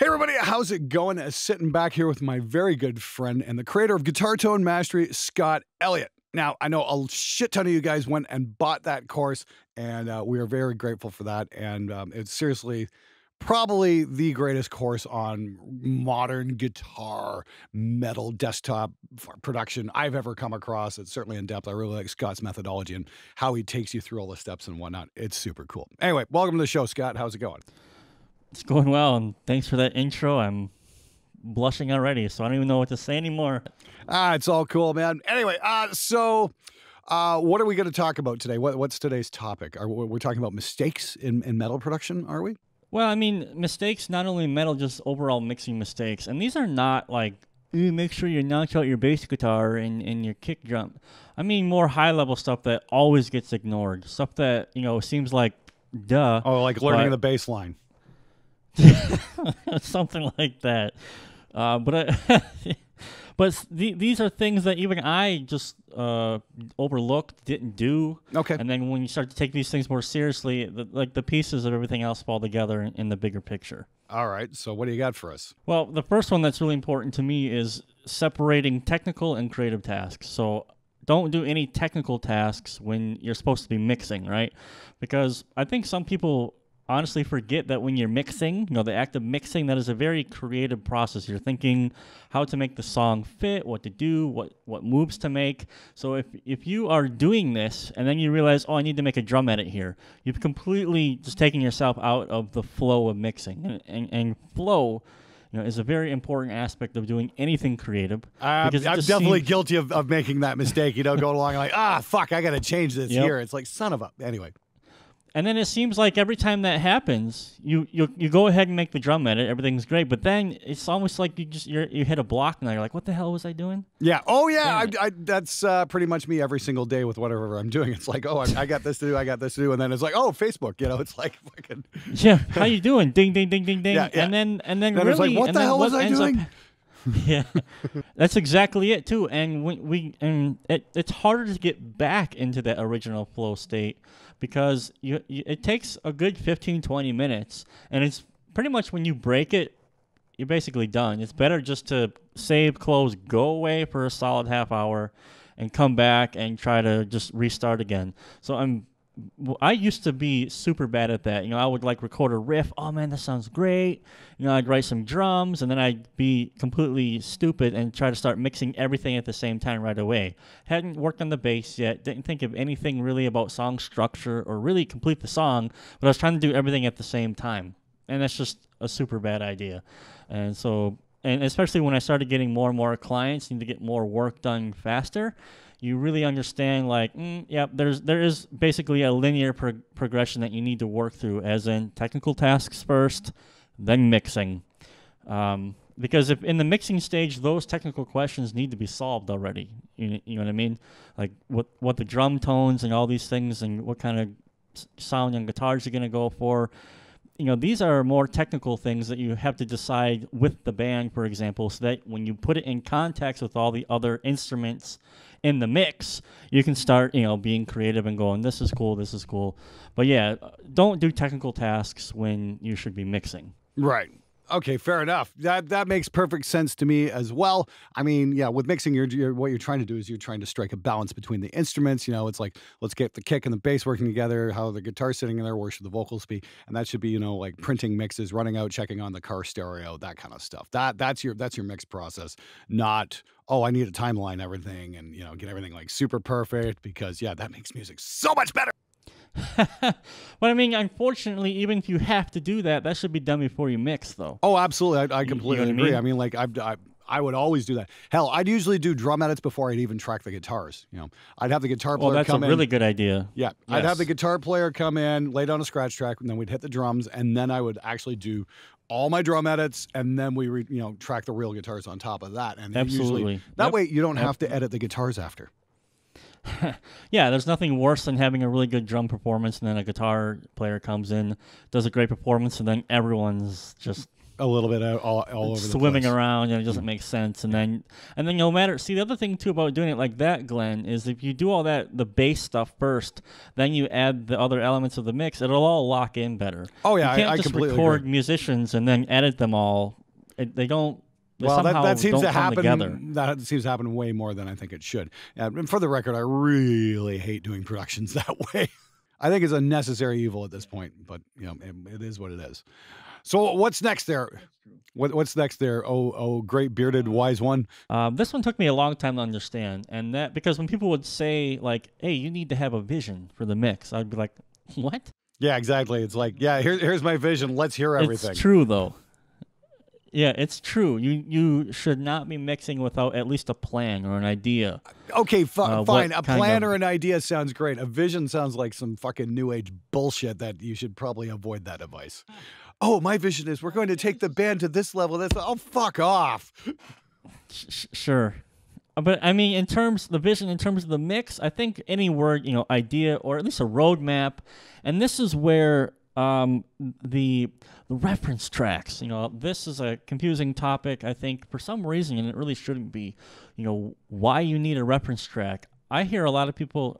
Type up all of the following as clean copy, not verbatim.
everybody, how's it going? Sitting back here with my very good friend and the creator of Guitar Tone Mastery, Scott Elliott. Now, I know a shit ton of you guys went and bought that course, and we are very grateful for that. And it's seriously probably the greatest course on modern guitar metal desktop production I've ever come across. It's certainly in depth. I really like Scott's methodology and how he takes you through all the steps and whatnot. It's super cool. Anyway, welcome to the show, Scott. How's it going? It's going well, and thanks for that intro. I'm blushing already, so I don't even know what to say anymore. It's all cool, man. Anyway, so what are we going to talk about today? What's today's topic? We're talking about mistakes in metal production, are we? Well, I mean, mistakes, not only metal, just overall mixing mistakes. And these are not like, make sure you notch out your bass guitar and your kick drum. I mean, more high-level stuff that always gets ignored. Stuff that, seems like, duh. Oh, like learning the bass line. Something like that. But these are things that even I just overlooked, didn't do. Okay. And then when you start to take these things more seriously, the pieces of everything else fall together in the bigger picture. All right. So what do you got for us? Well, the first one that's really important to me is separating technical and creative tasks. So don't do any technical tasks when you're supposed to be mixing, right? Because I think some people honestly forget that when you're mixing, the act of mixing, that is a very creative process. You're thinking how to make the song fit, what to do, what moves to make. So if you are doing this and then you realize, I need to make a drum edit here, you've completely just taken yourself out of the flow of mixing. And flow is a very important aspect of doing anything creative. I'm definitely guilty of making that mistake. Going along like, fuck, I got to change this here. It's like, son of a... Anyway. And then it seems like every time that happens, you go ahead and make the drum edit, everything's great, but then it's almost like you hit a block and you're like, what the hell was I doing? Yeah. Oh yeah. That's pretty much me every single day with whatever I'm doing. It's like, I got this to do, and then it's like, Facebook. It's like fucking. Yeah. How you doing? Ding ding ding ding ding. Yeah. And then really, it's like, what the hell was I doing? Yeah, that's exactly it too. And it's harder to get back into that original flow state because it takes a good 15-20 minutes, and it's pretty much when you break it, you're basically done. It's better just to save, close, go away for a solid half hour, and come back and try to just restart again. So I used to be super bad at that. I would record a riff. Oh man, that sounds great. I'd write some drums, and then I'd be completely stupid and try to start mixing everything at the same time right away. Hadn't worked on the bass yet. Didn't think of anything really about song structure or really complete the song, but I was trying to do everything at the same time. And that's just a super bad idea. And especially when I started getting more and more clients, need to get more work done faster, you really understand, there is basically a linear progression that you need to work through, as in technical tasks first, then mixing. Because if in the mixing stage, those technical questions need to be solved already. You know what I mean? Like what the drum tones and all these things and what kind of sound and guitars you're going to go for. These are more technical things that you have to decide with the band, for example, so that when you put it in context with all the other instruments in the mix, you can start, being creative and going, this is cool, this is cool. But yeah, don't do technical tasks when you should be mixing. Right. Okay, fair enough. That makes perfect sense to me as well. I mean, yeah, with mixing, what you're trying to do is you're trying to strike a balance between the instruments. It's like, let's get the kick and the bass working together, how the guitar's sitting in there, where should the vocals be? And that should be, like printing mixes, running out, checking on the car stereo, that kind of stuff. That's your mix process, not, I need a timeline, everything, and, get everything like super perfect, because, yeah, that makes music so much better. But I mean, unfortunately, even if you have to do that, that should be done before you mix, though. Oh, absolutely. I completely agree. I mean, I would always do that. Hell, I'd usually do drum edits before I'd even track the guitars. I'd have the guitar player come in. That's a really good idea. Yeah. Yes. I'd have the guitar player come in, lay down a scratch track, and then we'd hit the drums, and then I would actually do all my drum edits, and then we track the real guitars on top of that. And absolutely. That way you don't have to edit the guitars after. Yeah, there's nothing worse than having a really good drum performance and then a guitar player comes in, does a great performance, and then everyone's just a little bit all over the swimming place. around, and it doesn't make sense. And then no matter, see, the other thing too about doing it like that, Glenn, is if you do all that, the bass stuff first, then you add the other elements of the mix, it'll all lock in better. Oh yeah, you can't I just completely record agree. musicians and then edit them all they don't. They Well, somehow that seems don't to come happen. together. That seems to happen way more than I think it should. And for the record, I really hate doing productions that way. I think it's a necessary evil at this point, but it is what it is. So what's next there? What's next there? Oh, great bearded wise one. This one took me a long time to understand, and that because when people would say like, "Hey, you need to have a vision for the mix," I'd be like, "What?" Yeah, exactly. It's like, yeah, here's my vision. Let's hear everything. It's true though. Yeah, it's true. You should not be mixing without at least a plan or an idea. Okay, fine. A plan or of- an idea sounds great. A vision sounds like some fucking new age bullshit that you should probably avoid that advice. Oh, my vision is we're going to take the band to this level. Oh, fuck off. Sure. But I mean, the vision in terms of the mix, I think any word, idea or at least a roadmap, and this is where the reference tracks, this is a confusing topic, I think, for some reason, and it really shouldn't be, why you need a reference track. I saw a lot of people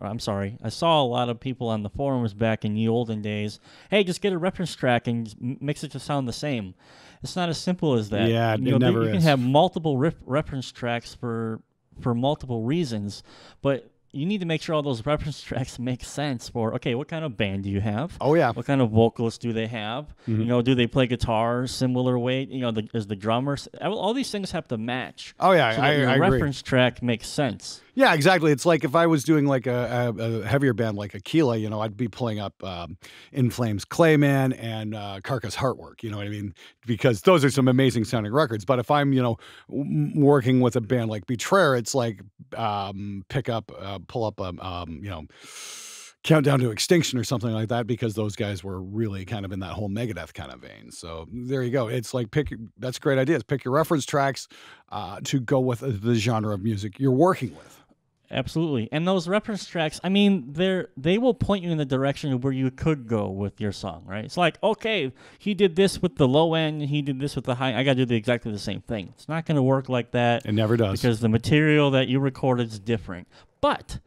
on the forums back in the olden days, hey, just get a reference track and mix it to sound the same. It's not as simple as that. Yeah, it never is. You can have multiple reference tracks for multiple reasons, but you need to make sure all those reference tracks make sense for, okay, what kind of band do you have? Oh, yeah. What kind of vocalists do they have? Mm-hmm. Do they play guitar similar weight? Is the drummers? All these things have to match. Oh, yeah, so I agree. reference track makes sense. Yeah, exactly. It's like if I was doing like a heavier band like Aquila, I'd be pulling up In Flames Clayman and Carcass Heartwork, you know what I mean? Because those are some amazing sounding records. But if I'm, working with a band like Betrayer, it's like pull up, Countdown to Extinction or something like that, because those guys were really kind of in that whole Megadeth kind of vein. So there you go. It's like that's great ideas. Pick your reference tracks to go with the genre of music you're working with. Absolutely. And those reference tracks, I mean, they will point you in the direction of where you could go with your song, right? It's like, okay, he did this with the low end, he did this with the high. I got to do exactly the same thing. It's not going to work like that. It never does. Because the material that you recorded is different. But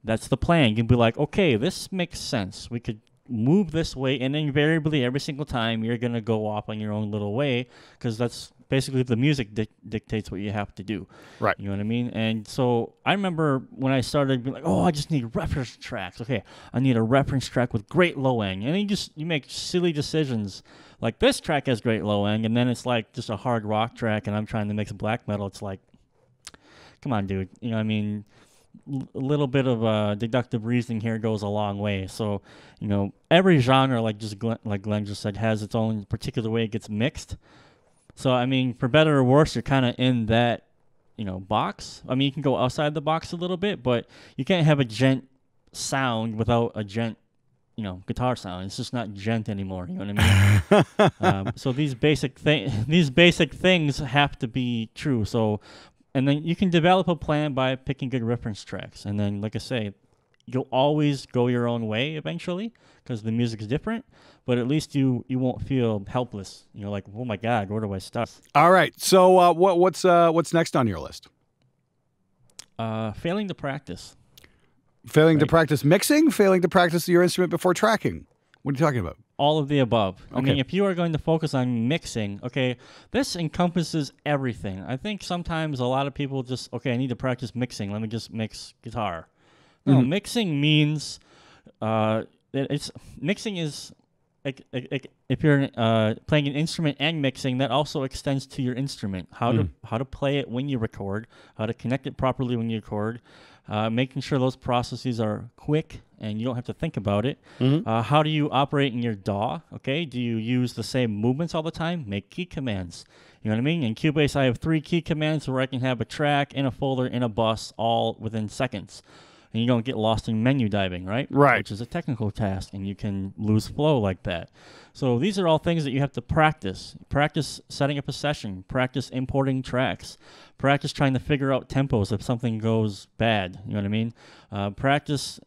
that's the plan. You can be like, okay, this makes sense. We could move this way, and invariably every single time you're going to go off on your own little way, because that's basically the music dictates what you have to do. Right. You know what I mean? And so I remember when I started being like, oh, I just need reference tracks. Okay, I need a reference track with great low end. And then you make silly decisions. Like this track has great low end, and then it's like just a hard rock track, and I'm trying to mix black metal. It's like, come on, dude. You know what I mean? A little bit of deductive reasoning here goes a long way. So, every genre, like Glenn just said, has its own particular way it gets mixed. So, I mean, for better or worse, you're kind of in that, box. I mean, you can go outside the box a little bit, but you can't have a gent sound without a gent, guitar sound. It's just not gent anymore. You know what I mean? So these basic things have to be true. So, and then you can develop a plan by picking good reference tracks. And then, like I say, you'll always go your own way eventually because the music is different. But at least you won't feel helpless. Like, oh my God, where do I start? All right. So what's next on your list? Failing to practice. Failing to practice mixing? Failing to practice your instrument before tracking? What are you talking about? All of the above. Okay. I mean, if you are going to focus on mixing, okay, this encompasses everything. I think sometimes a lot of people just, okay, I need to practice mixing. Let me just mix guitar. No, mixing means mixing is if you're playing an instrument and mixing, that also extends to your instrument. How to play it when you record, how to connect it properly when you record, making sure those processes are quick and you don't have to think about it. How do you operate in your DAW? Okay, do you use the same movements all the time? Make key commands. You know what I mean? In Cubase, I have 3 key commands where I can have a track and a folder and a bus all within seconds. And you don't get lost in menu diving, right? Right. Which is a technical task, and you can lose flow like that. So these are all things that you have to practice. Practice setting up a session. Practice importing tracks. Practice trying to figure out tempos if something goes bad. You know what I mean? Practice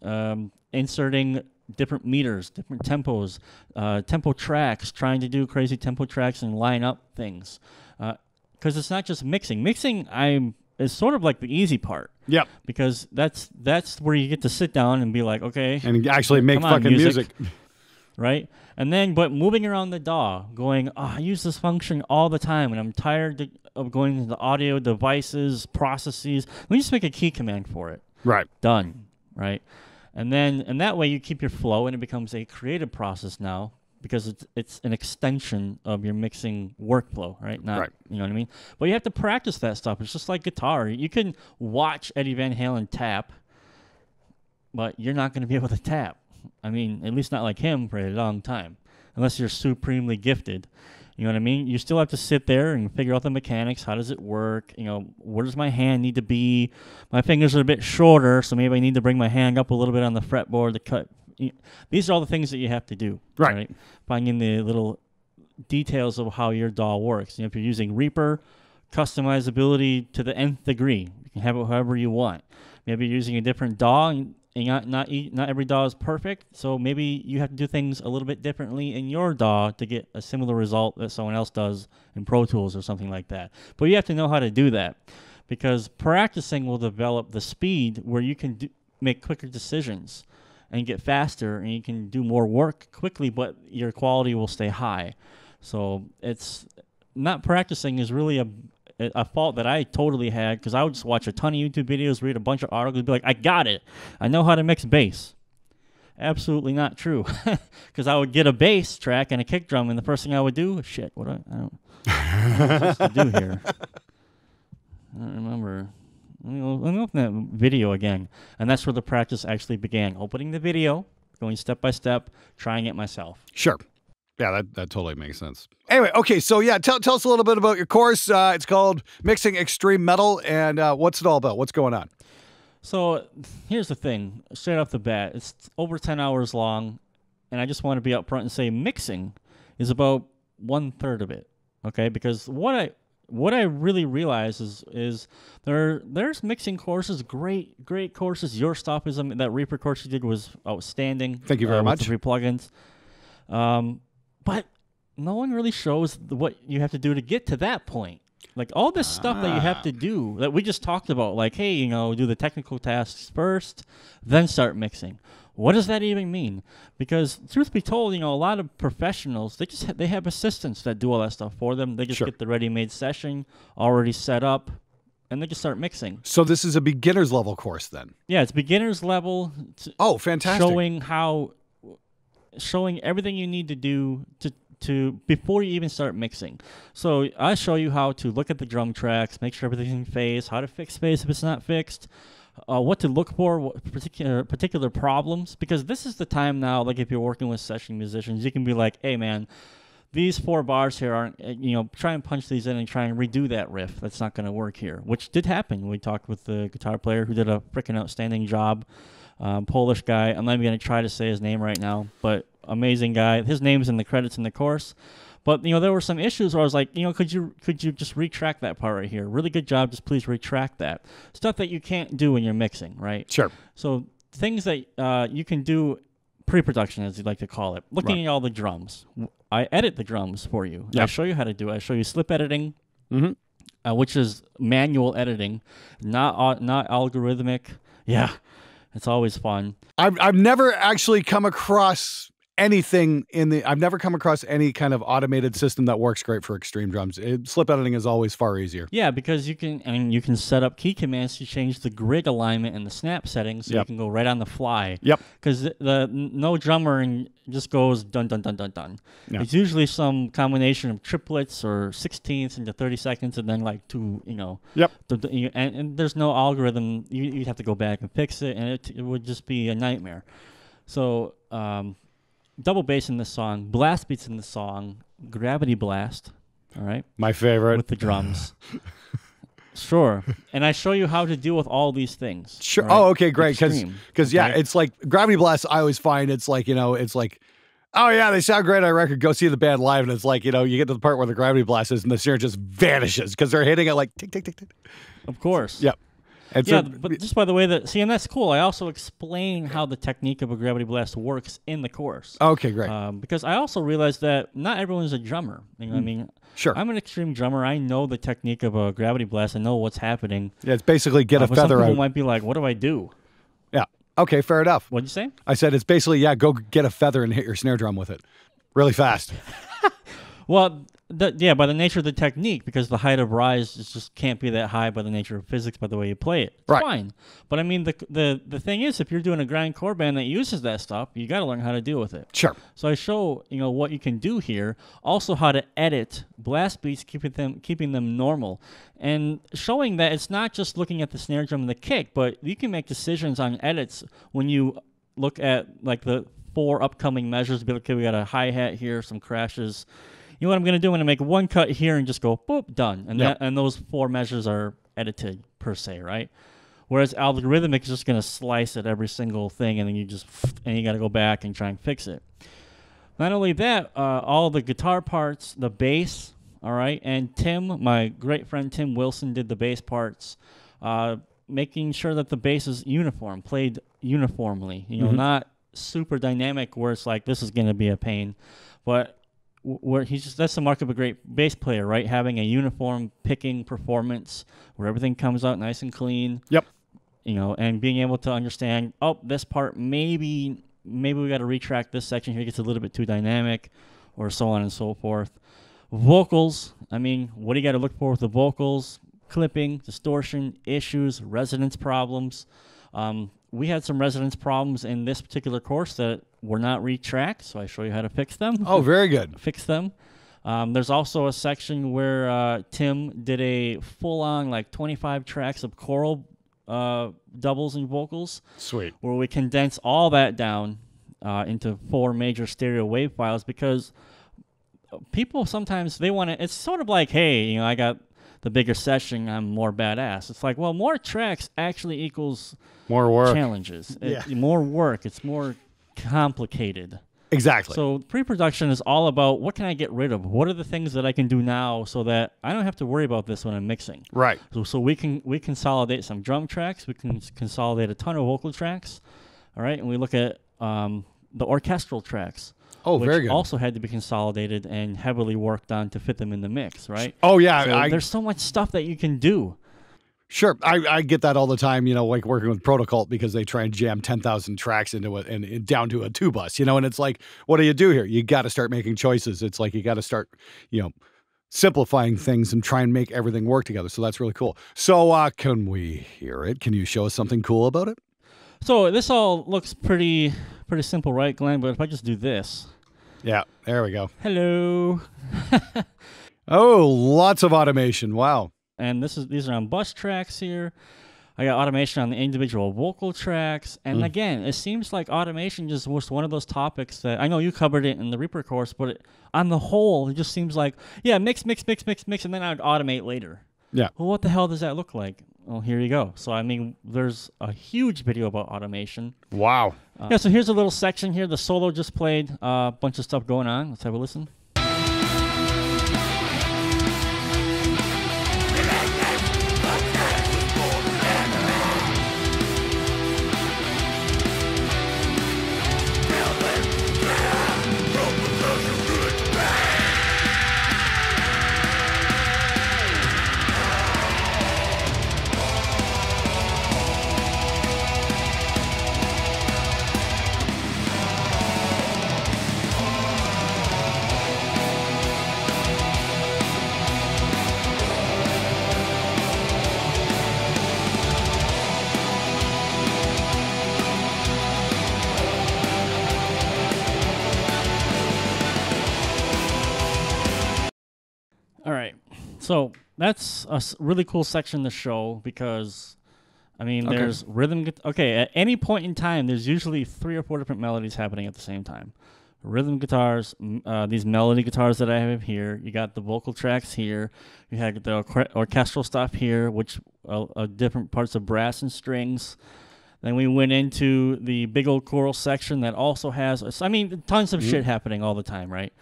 inserting different meters, different tempos, tempo tracks, trying to do crazy tempo tracks and line up things. Because it's not just mixing. Mixing, is sort of like the easy part. Yep. Because that's where you get to sit down and be like, okay. And actually make fucking music. right? And then, but moving around the DAW, going, oh, I use this function all the time, and I'm tired of going to the audio devices, processes. Let me just make a key command for it. Right. Done, right? And then, and that way you keep your flow, and it becomes a creative process now, because it's an extension of your mixing workflow, right? Not, right. You know what I mean? But you have to practice that stuff. It's just like guitar. You can watch Eddie Van Halen tap, but you're not going to be able to tap. I mean, at least not like him for a long time, unless you're supremely gifted. You know what I mean? You still have to sit there and figure out the mechanics. How does it work? You know, where does my hand need to be? My fingers are a bit shorter, so maybe I need to bring my hand up a little bit on the fretboard to cut. These are all the things that you have to do. Right. Finding the little details of how your DAW works. You know, if you're using Reaper, customizability to the nth degree. You can have it however you want. Maybe you're using a different DAW, and not every DAW is perfect, so maybe you have to do things a little bit differently in your DAW to get a similar result that someone else does in Pro Tools or something like that. But you have to know how to do that, because practicing will develop the speed where you can make quicker decisions and get faster, and you can do more work quickly, but your quality will stay high. So it's not practicing is really a fault that I totally had, because I would just watch a ton of YouTube videos, read a bunch of articles, be like, I got it. I know how to mix bass. Absolutely not true. Because I would get a bass track and a kick drum, and the first thing I would do, shit, I don't know what to do here. I don't remember. Let me open that video again. And that's where the practice actually began. Opening the video, going step by step, trying it myself. Sure. Yeah, that totally makes sense. Anyway, okay, so yeah, tell us a little bit about your course. It's called Mixing Extreme Metal, and what's it all about? What's going on? So here's the thing. Straight off the bat, it's over 10 hours long, and I just want to be upfront and say mixing is about 1/3 of it, okay? Because what I really realize is there's mixing courses, great courses. Your stuff is that Reaper course you did was outstanding. Thank you very much. With the free plugins, but no one really shows what you have to do to get to that point. Like all this stuff that you have to do that we just talked about, like, hey, you know, do the technical tasks first, then start mixing. What does that even mean? Because truth be told, you know, a lot of professionals, they have assistants that do all that stuff for them. They just get the ready-made session already set up, and they just start mixing. So this is a beginner's level course then? Yeah, it's beginner's level. Oh, fantastic. Showing everything you need to do to before you even start mixing. So I show you how to look at the drum tracks, make sure everything's in phase, how to fix phase if it's not fixed, what to look for, what particular problems, because this is the time now, like if you're working with session musicians, you can be like, hey man, these 4 bars here aren't, you know, try and punch these in and try and redo that riff. That's not going to work here, which did happen. We talked with the guitar player who did a freaking outstanding job, Polish guy. I'm not even going to try to say his name right now, but amazing guy. His name's in the credits in the course. But, you know, there were some issues where I was like, you know, could you just retract that part right here? Really good job. Just please retract that. Stuff that you can't do when you're mixing, right? Sure. So things that you can do pre-production, as you'd like to call it. Looking at all the drums. I edit the drums for you. Yep. I show you how to do it. I show you slip editing, which is manual editing, not algorithmic. Yeah, it's always fun. I've never actually come across anything I've never come across any kind of automated system that works great for extreme drums. Slip editing is always far easier. Yeah, because you can set up key commands to change the grid alignment and the snap settings, so you can go right on the fly. Yep. Because no drummer just goes dun dun dun dun dun. Yeah. It's usually some combination of triplets or 16ths into 32nds, and then like 2, you know. Yep. And there's no algorithm. You'd have to go back and fix it, and it would just be a nightmare. So double bass in this song, blast beats in the song, gravity blast, all right? My favorite. With the drums. Sure. And I show you how to deal with all these things. Sure. Right? Oh, okay, great. Because yeah, it's like gravity blast. I always find it's like, you know, it's like, oh yeah, they sound great on record. Go see the band live, and it's like, you know, you get to the part where the gravity blast is, and the snare just vanishes because they're hitting it like tick tick tick tick. Of course. Yep. And yeah, but just by the way and that's cool. I also explain how the technique of a gravity blast works in the course. Okay, great. Because I also realized that not everyone's a drummer. You know what I mean? Sure. I'm an extreme drummer. I know the technique of a gravity blast. I know what's happening. Yeah, it's basically get a but feather some people out. might be like, what do I do? Yeah. Okay, fair enough. What'd you say? I said it's basically, go get a feather and hit your snare drum with it really fast. Well, by the nature of the technique, because the height of rise just can't be that high by the nature of physics, by the way you play it. It's fine. But I mean, the thing is, if you're doing a grindcore band that uses that stuff, you got to learn how to deal with it. Sure. So I show what you can do here, also how to edit blast beats, keeping them normal, and showing that it's not just looking at the snare drum and the kick, but you can make decisions on edits when you look at like the 4 upcoming measures. Be like, okay, we got a hi-hat here, some crashes. You know what I'm going to do? I'm going to make one cut here and just go, boop, done. And and those 4 measures are edited, per se, right? Whereas algorithmic is just going to slice at every single thing, and then you got to go back and try and fix it. Not only that, all the guitar parts, the bass, all right, and Tim, my great friend Tim Wilson, did the bass parts, making sure that the bass is uniform, played uniformly, not super dynamic where it's like, this is going to be a pain, but where that's the mark of a great bass player, right? Having a uniform picking performance where everything comes out nice and clean. Yep. And being able to understand, this part maybe we got to retract this section here, it gets a little bit too dynamic, or so on and so forth. Vocals, I mean, what do you got to look for with the vocals? Clipping, distortion, issues, resonance problems. We had some resonance problems in this particular course that were not retracked, so I show you how to fix them. Oh, very good. Fix them. There's also a section where Tim did a full-on, 25 tracks of choral doubles and vocals. Sweet. Where we condense all that down into 4 major stereo wave files, because people sometimes, they want to, it's sort of like, hey, I got the bigger session, I'm more badass. It's like, well, more tracks actually equals more work. Challenges. More work. It's more complicated. Exactly. So pre-production is all about, what can I get rid of? What are the things that I can do now so that I don't have to worry about this when I'm mixing? Right. So we consolidate some drum tracks. We can consolidate a ton of vocal tracks. All right, and we look at the orchestral tracks. Oh, which very good. Also had to be consolidated and heavily worked on to fit them in the mix, right? Oh, yeah. So there's so much stuff that you can do. Sure. I get that all the time, like working with Protocol, because they try and jam 10,000 tracks into it and down to a 2-bus, and it's like, what do you do here? You got to start making choices. It's like you got to start, simplifying things and try and make everything work together. So that's really cool. So can we hear it? Can you show us something cool about it? So this all looks pretty simple, right, Glenn? But if I just do this. Yeah, there we go. Hello. Oh, lots of automation. Wow. And these are on bus tracks here. I got automation on the individual vocal tracks. And again, it seems like automation just was one of those topics that, I know you covered it in the Reaper course, but on the whole, it just seems like, mix, and then I would automate later. Yeah. Well, what the hell does that look like? Well, here you go. So, I mean, there's a huge video about automation. Wow. So here's a little section here. The solo just played, a bunch of stuff going on. Let's have a listen. All right, so that's a really cool section to show, because, I mean, there's rhythm. Okay, at any point in time, there's usually 3 or 4 different melodies happening at the same time. Rhythm guitars, these melody guitars that I have here. You got the vocal tracks here. You had the orchestral stuff here, which different parts of brass and strings. Then we went into the big old choral section that also has, I mean, tons of shit happening all the time, right?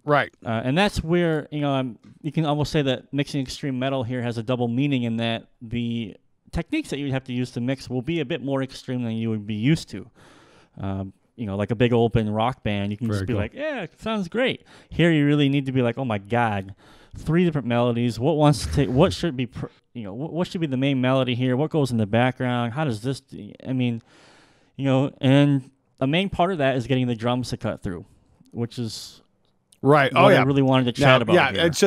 Right. And that's where, you can almost say that mixing extreme metal here has a double meaning, in that the techniques that you would have to use to mix will be a bit more extreme than you would be used to. like a big open rock band, you can just be like, yeah, it sounds great. Here you really need to be like, oh my God, 3 different melodies. What should be, what should be the main melody here? What goes in the background? How does this, and a main part of that is getting the drums to cut through, which is right. What I really wanted to chat about. Yeah, here. it's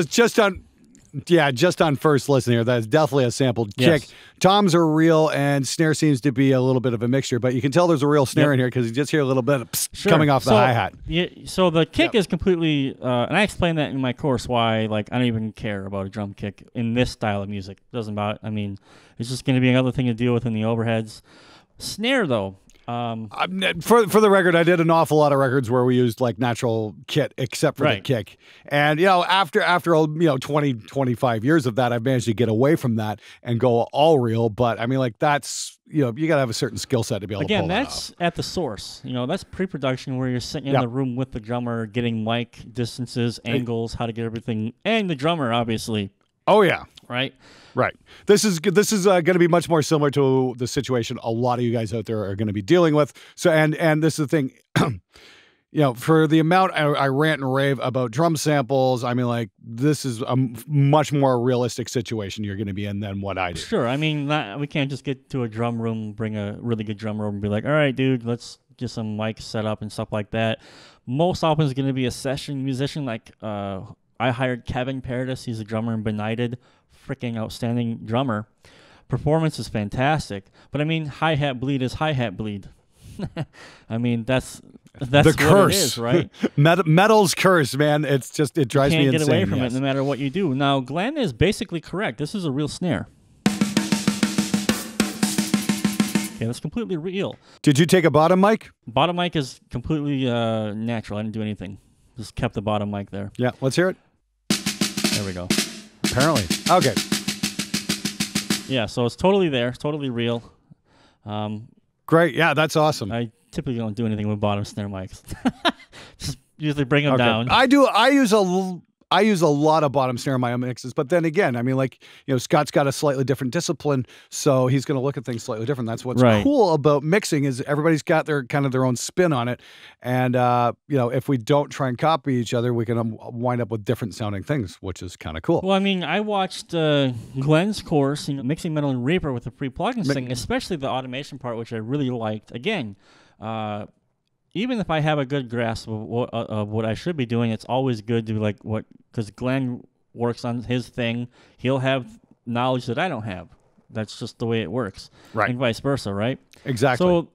just on first listen here. That's definitely a sampled kick. Toms are real, and snare seems to be a little bit of a mixture, but you can tell there's a real snare in here because you just hear a little bit of coming off the hi-hat. Yeah, so the kick is completely, and I explained that in my course why I don't even care about a drum kick in this style of music. Doesn't bother. It's just going to be another thing to deal with in the overheads. Snare though. For the record, I did an awful lot of records where we used like natural kit, except for the kick. And after 20, 25 years of that, I've managed to get away from that and go all real. But that's you gotta have a certain skill set to be able to pull that that's off. at the source. That's pre-production where you're sitting in the room with the drummer, getting mic distances, angles, how to get everything, and the drummer obviously. Oh yeah, right. Right. This is going to be much more similar to the situation a lot of you guys out there are going to be dealing with. So, and this is the thing, for the amount I rant and rave about drum samples, this is a much more realistic situation you're going to be in than what I do. Sure. We can't just get to a drum room, bring a really good drum room and be like, all right, dude, let's get some mics set up and stuff like that. Most often it's going to be a session musician. I hired Kevin Paradis. He's a drummer in Benighted. Freaking outstanding drummer. Performance is fantastic. But hi-hat bleed is hi-hat bleed. That's the curse. What it is, right? Metal's curse, man. It's just, it drives me insane. You can't get away from it no matter what you do. Now, Glenn is basically correct. This is a real snare. Okay, that's completely real. Did you take a bottom mic? Bottom mic is completely natural. I didn't do anything. Just kept the bottom mic there. Yeah, let's hear it. There we go. Apparently. Okay. Yeah, so it's totally there. It's totally real. Great. Yeah, that's awesome. I typically don't do anything with bottom snare mics. Just usually bring them down. I use a lot of bottom snare in my mixes, but then again, Scott's got a slightly different discipline, so he's going to look at things slightly different. That's what's cool about mixing is everybody's got their kind of their own spin on it, and if we don't try and copy each other, we can wind up with different sounding things, which is kind of cool. Well, I watched Glenn's course, mixing metal and Reaper with the free plugins thing, especially the automation part, which I really liked. Again. Even if I have a good grasp of what I should be doing, it's always good to because Glenn works on his thing. He'll have knowledge that I don't have. That's just the way it works. Right. And vice versa, right? Exactly. So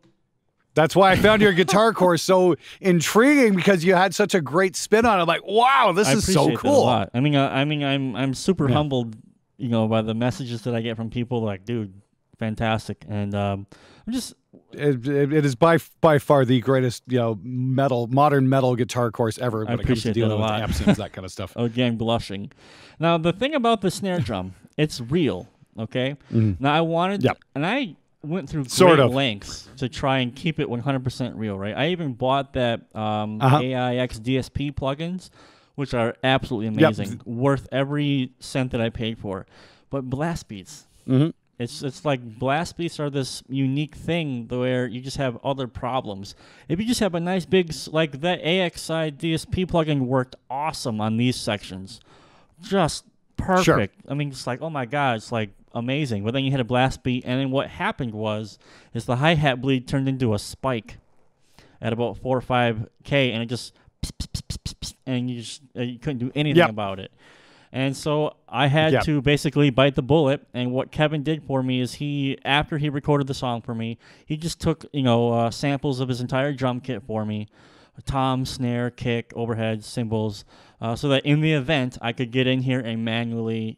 that's why I found your guitar course so intriguing because you had such a great spin on it. Like, wow, this is so cool. That a lot. I'm super humbled, by the messages that I get from people like, dude, fantastic. And I'm just... It is by far the greatest, modern metal guitar course ever when it comes to dealing with amps and that kind of stuff. Again, blushing. Now, the thing about the snare drum, it's real, okay? Mm-hmm. Now, I wanted, and I went through great lengths to try and keep it 100% real, right? I even bought that AIX DSP plugins, which are absolutely amazing, worth every cent that I paid for. But blast beats. Mm-hmm. It's like blast beats are this unique thing where you just have other problems. If you just have a nice big, like that AXI DSP plugin worked awesome on these sections. Just perfect. Sure. It's like, oh my God, it's like amazing. But then you hit a blast beat, and then what happened is the hi-hat bleed turned into a spike at about 4 or 5K, and it just, and you couldn't do anything about it. And so I had to basically bite the bullet. And what Kevin did for me is after he recorded the song for me, he just took, samples of his entire drum kit for me, tom, snare, kick, overhead, cymbals, so that in the event I could get in here and manually,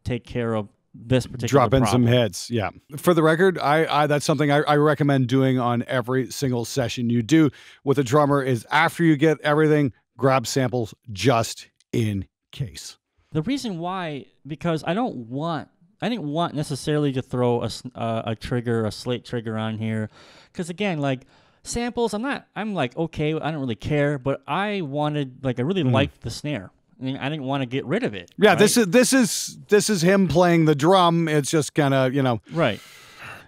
take care of this particular problem. Some heads. Yeah. For the record, I that's something I recommend doing on every single session you do with a drummer is after you get everything, grab samples just in case. The reason why, because I didn't want necessarily to throw a trigger, a slate trigger on here, because again, like samples, I'm like, okay, I don't really care, but I wanted, I really liked the snare. I didn't want to get rid of it. Yeah, right? this is him playing the drum. It's just kind of, right.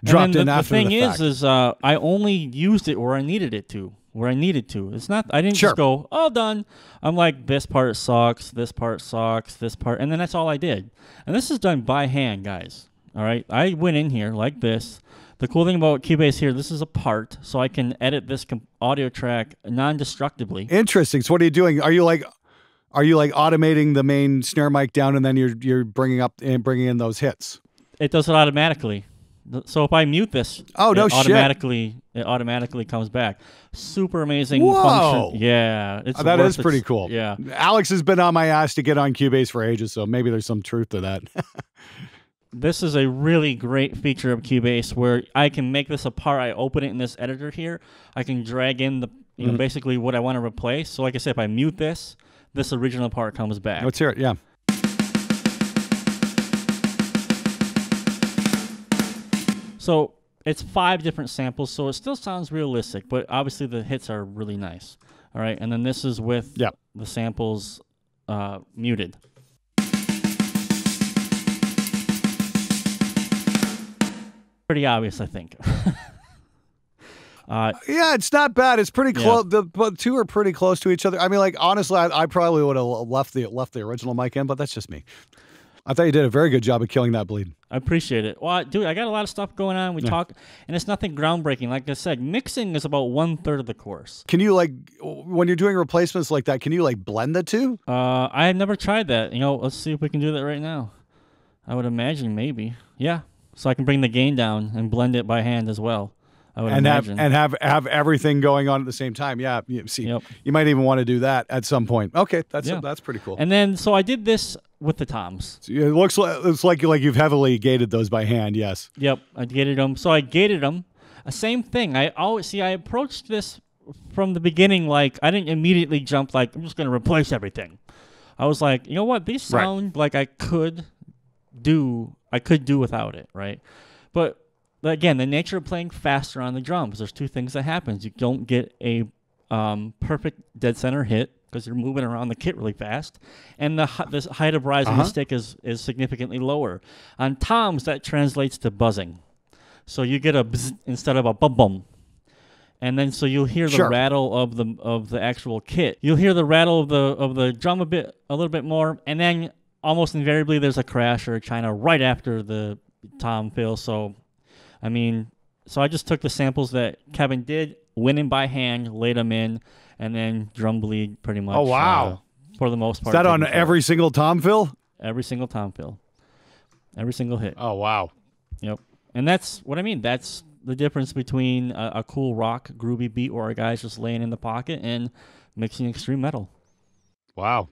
dropped in after the fact. The thing is I only used it where I needed it to. where I needed to. It's not, I didn't Sure. just go, all done. I'm like, this part sucks, this part sucks, this part, and then that's all I did. And this is done by hand, guys. All right, I went in here like this. The cool thing about Cubase here, this is a part, so I can edit this audio track non-destructively. Interesting. So what are you doing? Are you like automating the main snare mic down, and then you're bringing in those hits? It does it automatically. So if I mute this, it automatically comes back. Super amazing function. Yeah, that is pretty cool. Yeah, Alex has been on my ass to get on Cubase for ages, so maybe there's some truth to that. This is a really great feature of Cubase where I can make this a part. I open it in this editor here. I can drag in the basically what I want to replace. So like I said, if I mute this original part comes back. Let's hear it. Yeah. So it's 5 different samples, so it still sounds realistic, but obviously the hits are really nice. All right, and then this is with the samples muted. Pretty obvious, I think. Yeah, it's not bad. It's pretty close. The two are pretty close to each other. I mean, like honestly, I probably would have left the original mic in, but that's just me. I thought you did a very good job of killing that bleed. I appreciate it. Well, dude, I got a lot of stuff going on. We talk, and it's nothing groundbreaking. Like I said, mixing is about 1/3 of the course. Can you when you're doing replacements like that? Can you blend the two? I have never tried that. Let's see if we can do that right now. I would imagine maybe. Yeah. So I can bring the gain down and blend it by hand as well. I would imagine. Have everything going on at the same time. Yeah. You might even want to do that at some point. Okay, that's pretty cool. And then so I did this with the toms. So it looks like you've heavily gated those by hand. Yes. Yep, I gated them. So I gated them. Same thing. I approached this from the beginning like I didn't immediately jump like I'm just going to replace everything. I was like, you know what? These sound like I could do without it, right? But again, the nature of playing faster on the drums, there's 2 things that happens. You don't get a perfect dead center hit because you're moving around the kit really fast, and this height of rise on the stick is significantly lower. On toms, that translates to buzzing. So you get a bzz instead of a bum-bum. And then so you'll hear the rattle of the actual kit. You'll hear the rattle of the drum a little bit more, and then almost invariably there's a crash or a china right after the tom fill. So I just took the samples that Kevin did, went in by hand, laid them in, and then drum bleed pretty much. Oh wow! For the most part. Is that on every single tom fill? Every single tom fill. Every single hit. Oh wow! Yep. And that's what I mean. That's the difference between a cool rock groovy beat where a guy's just laying in the pocket and mixing extreme metal. Wow.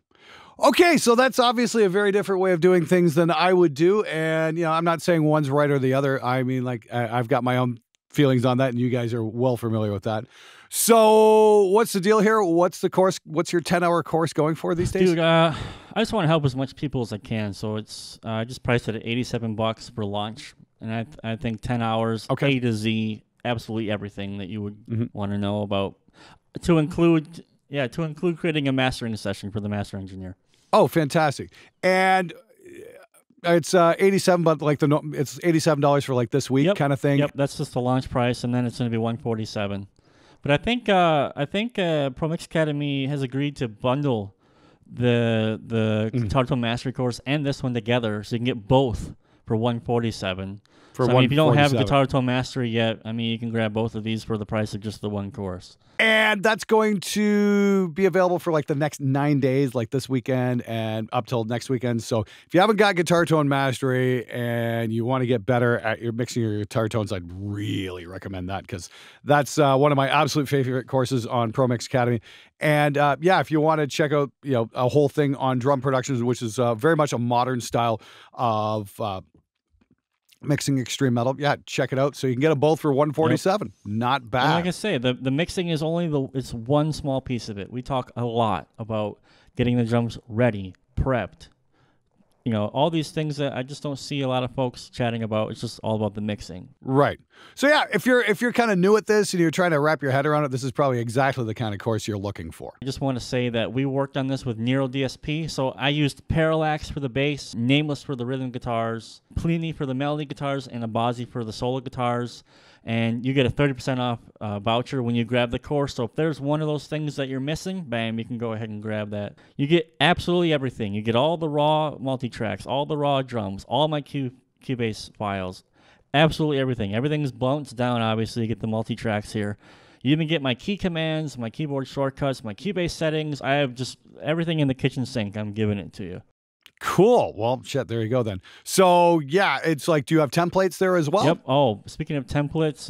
Okay, so that's obviously a very different way of doing things than I would do, and I'm not saying one's right or the other. I mean, I've got my own feelings on that, and you guys are well familiar with that. So, what's the deal here? What's the course? What's your 10-hour course going for these days? Dude, I just want to help as much people as I can, so it's I just priced it at $87 for launch, and I think 10 hours, A to Z, absolutely everything that you would want to know about, to include creating a mastering session for the master engineer. Oh, fantastic. And it's 87, but it's $87 for this week kind of thing. Yep, that's just the launch price, and then it's going to be $147. But I think Pro Mix Academy has agreed to bundle the Guitar Tone Mastery course and this one together, so you can get both for $147. If you don't have Guitar Tone Mastery yet, you can grab both of these for the price of just the one course. And that's going to be available for the next 9 days, this weekend and up till next weekend. So if you haven't got Guitar Tone Mastery and you want to get better at your mixing your guitar tones, I'd really recommend that because that's one of my absolute favorite courses on Pro Mix Academy. And if you want to check out a whole thing on drum productions, which is very much a modern style of mixing extreme metal, check it out. So you can get them both for $147. Yep. Not bad. And like I say, the mixing is it's one small piece of it. We talk a lot about getting the drums ready, prepped. All these things that I just don't see a lot of folks chatting about. It's just all about the mixing. Right. So if you're kind of new at this and you're trying to wrap your head around it, this is probably exactly the kind of course you're looking for. I just want to say that we worked on this with Nero DSP. So I used Parallax for the bass, Nameless for the rhythm guitars, Pliny for the melody guitars, and Abazi for the solo guitars. and you get a 30% off voucher when you grab the course. So if there's one of those things that you're missing, bam, you can go ahead and grab that. You get absolutely everything. You get all the raw multi-tracks, all the raw drums, all my Cubase files, absolutely everything. Everything's bounced down, obviously. You get the multi-tracks here. You even get my key commands, my keyboard shortcuts, my Cubase settings. I have just everything in the kitchen sink. I'm giving it to you. Cool. Well, shit, there you go then. So, yeah, it's like, do you have templates there as well? Yep. Oh, speaking of templates,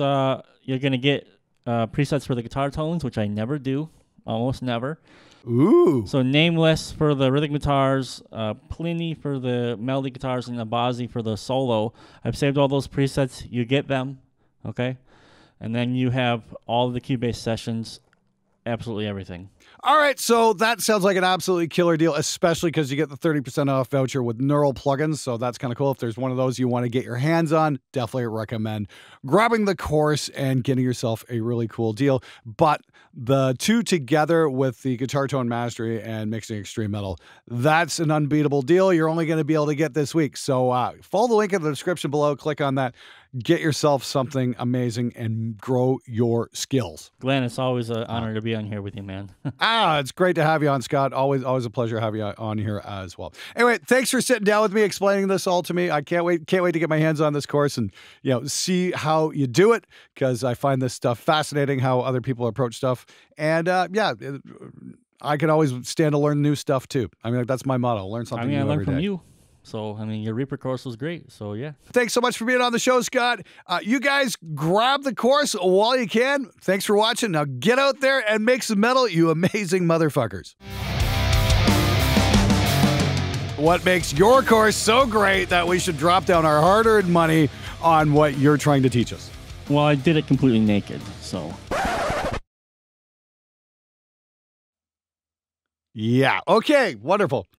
you're going to get presets for the guitar tones, which I never do, almost never. Ooh. So Nameless for the rhythm guitars, Pliny for the melody guitars, and Abazi for the solo. I've saved all those presets. You get them, okay? And then you have all of the Cubase sessions, absolutely everything. All right, so that sounds like an absolutely killer deal, especially because you get the 30% off voucher with Neural plugins, so that's kind of cool. If there's one of those you want to get your hands on, definitely recommend grabbing the course and getting yourself a really cool deal. But the two together with the Guitar Tone Mastery and Mixing Extreme Metal, that's an unbeatable deal you're only going to be able to get this week. So follow the link in the description below, click on that, get yourself something amazing and grow your skills. Glenn, it's always an honor to be on here with you, man. It's great to have you on, Scott. Always a pleasure having you on here as well. Anyway, thanks for sitting down with me, explaining this all to me. I can't wait to get my hands on this course and, see how you do it, because I find this stuff fascinating, how other people approach stuff. And I can always stand to learn new stuff too. I mean, that's my motto. Learn something new every day. I learned from you. So, your Reaper course was great. So, yeah. Thanks so much for being on the show, Scott. You guys grab the course while you can. Thanks for watching. Now get out there and make some metal, you amazing motherfuckers. What makes your course so great that we should drop down our hard-earned money on what you're trying to teach us? Well, I did it completely naked, so. Yeah. Okay. Wonderful.